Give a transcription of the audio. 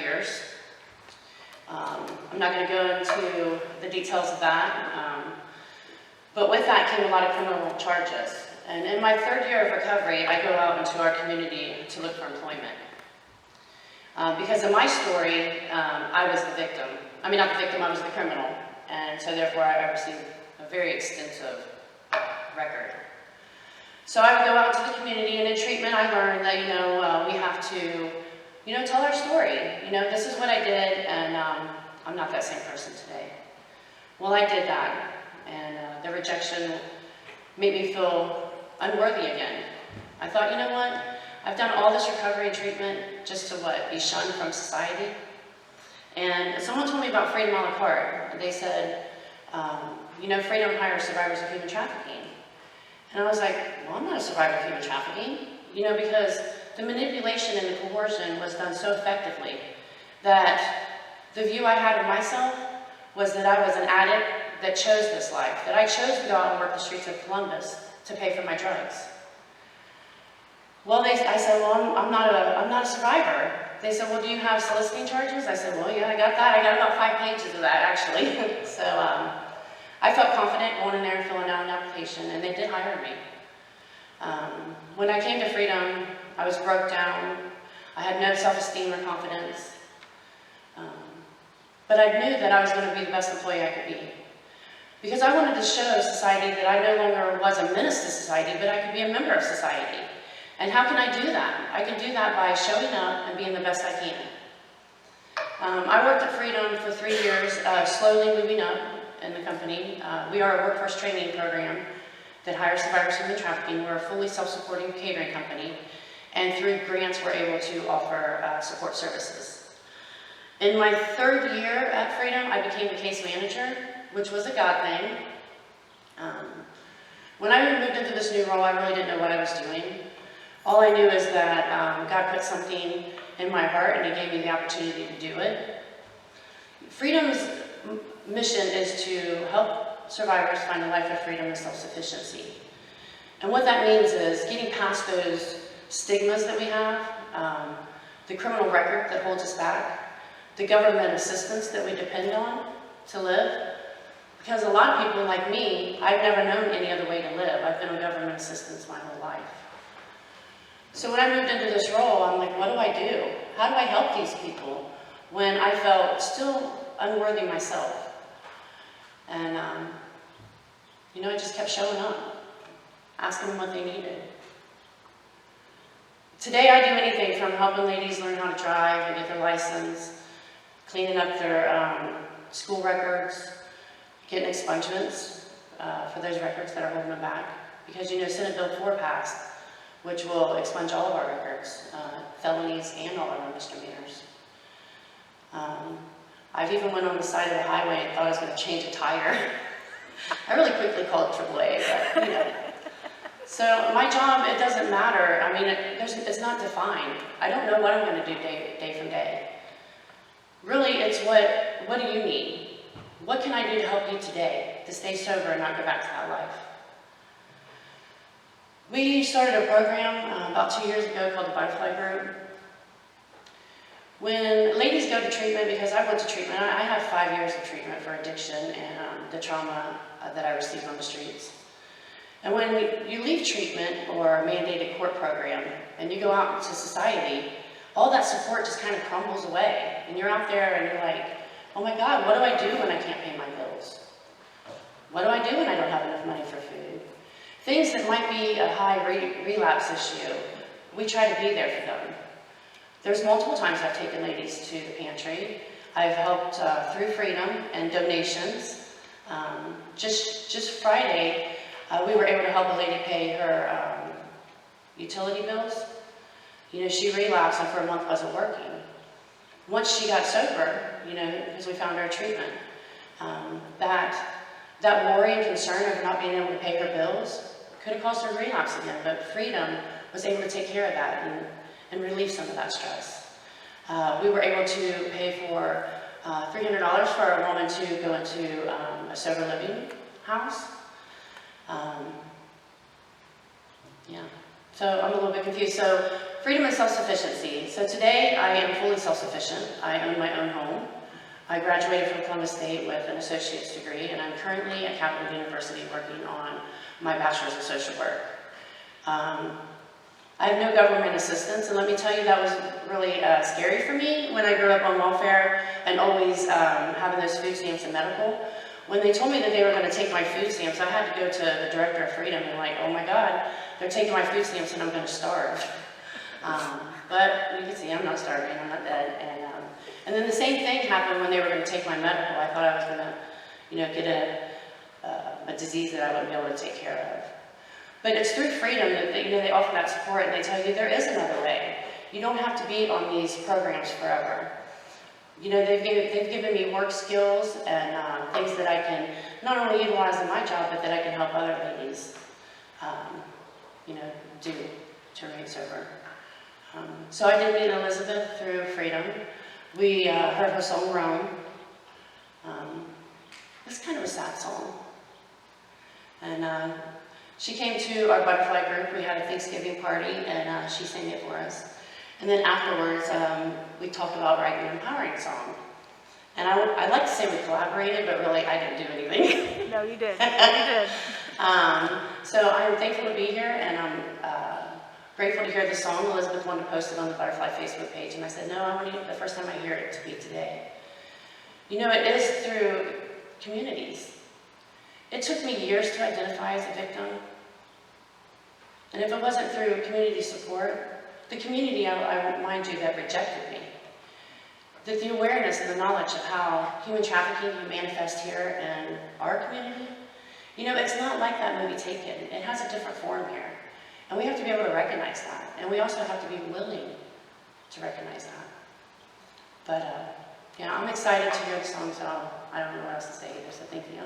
years. I'm not going to go into the details of that, but with that came a lot of criminal charges. And in my third year of recovery, I go out into our community to look for employment. Because in my story, I was the victim. I mean, not the victim, I was the criminal. And so therefore, I received a very extensive record. So I would go out to the community, and in treatment, I learned that, we have to, tell our story. This is what I did, and I'm not that same person today. Well, I did that, and the rejection made me feel unworthy again. I thought, you know what? I've done all this recovery and treatment just to what? Be shunned from society? And someone told me about Freedom a la carte. They said, Freedom hires survivors of human trafficking. And I was like, well, I'm not a survivor of human trafficking, because the manipulation and the coercion was done so effectively that the view I had of myself was that I was an addict that chose this life, that I chose to go out and work the streets of Columbus to pay for my drugs. Well, I said, well, I'm not a survivor. They said, well, do you have soliciting charges? I said, well, yeah, I got that. I got about 5 pages of that, actually. So I felt confident going in there and filling out an application, and they did hire me. When I came to Freedom, I was broke down. I had no self-esteem or confidence. But I knew that I was going to be the best employee I could be. Because I wanted to show society that I no longer was a menace to society, but I could be a member of society. And how can I do that? I can do that by showing up and being the best I can. I worked at Freedom for 3 years, slowly moving up in the company. We are a workforce training program that hires survivors of human trafficking. We're a fully self-supporting catering company, and through grants we're able to offer support services. In my 3rd year at Freedom, I became the case manager, which was a God thing. When I moved into this new role, I really didn't know what I was doing. All I knew is that God put something in my heart, and He gave me the opportunity to do it. Freedom's mission is to help survivors find a life of freedom and self-sufficiency. And what that means is getting past those stigmas that we have, the criminal record that holds us back, the government assistance that we depend on to live. Because a lot of people like me, I've never known any other way to live. I've been on government assistance my whole life. So when I moved into this role, I'm like, what do I do? How do I help these people when I felt still unworthy myself? And, I just kept showing up, asking them what they needed. Today I do anything from helping ladies learn how to drive and get their license, cleaning up their school records, getting expungements for those records that are holding them back. Because Senate Bill 4 passed, which will expunge all of our records, felonies and all of our misdemeanors. I've even went on the side of the highway and thought I was going to change a tire. I really quickly called AAA, but So my job, it doesn't matter. I mean, it's not defined. I don't know what I'm going to do day from day. Really, it's what do you need? What can I do to help you today to stay sober and not go back to that life? We started a program about 2 years ago called the Butterfly Group. When ladies go to treatment, because I went to treatment, I have 5 years of treatment for addiction and the trauma that I received on the streets. And when you leave treatment or a mandated court program and you go out into society, all that support just kind of crumbles away. And you're out there and you're like, oh my God, what do I do when I can't pay my bills? What do I do when I don't have enough money for food? Things that might be a high relapse issue, we try to be there for them. There's multiple times I've taken ladies to the pantry. I've helped through Freedom and donations. Just Friday, we were able to help a lady pay her utility bills. You know, she relapsed and for a month wasn't working. Once she got sober, you know, because we found her a treatment, that worry and concern of not being able to pay her bills could have caused her to relapse again, but Freedom was able to take care of that and relieve some of that stress. We were able to pay for $300 for a woman to go into a sober living house. Yeah, so I'm a little bit confused. So freedom and self-sufficiency. So today I am fully self-sufficient. I own my own home. I graduated from Columbus State with an associate's degree, and I'm currently at Capital University working on my bachelor's of social work. I have no government assistance, and let me tell you, that was really scary for me when I grew up on welfare and always having those food stamps and medical. When they told me that they were going to take my food stamps, I had to go to the director of Freedom and like, oh my God, they're taking my food stamps and I'm going to starve. But you can see I'm not starving, I'm not dead. And then the same thing happened when they were going to take my medical. I thought I was going to, get a disease that I wouldn't be able to take care of. But it's through Freedom that they offer that support, and they tell you there is another way. You don't have to be on these programs forever. They've given me work skills and things that I can not only utilize in my job, but that I can help other ladies, do to raise over. So I did meet Elizabeth through Freedom. We heard her song, Rome. It's kind of a sad song. And she came to our butterfly group. We had a Thanksgiving party, and she sang it for us. And then afterwards, we talked about writing an empowering song. And I'd like to say we collaborated, but really I didn't do anything. No, you did. You did. So I'm thankful to be here, and I'm grateful to hear the song. Elizabeth wanted to post it on the Butterfly Facebook page, and I said, no, I want the first time I hear it to be today. It is through communities. It took me years to identify as a victim. And if it wasn't through community support, the community, I won't mind you, that rejected me, that the awareness and the knowledge of how human trafficking can manifest here in our community, it's not like that movie Taken. It has a different form here. And we have to be able to recognize that. And we also have to be willing to recognize that. But, I'm excited to hear the song, so I don't know what else to say either, so thank you.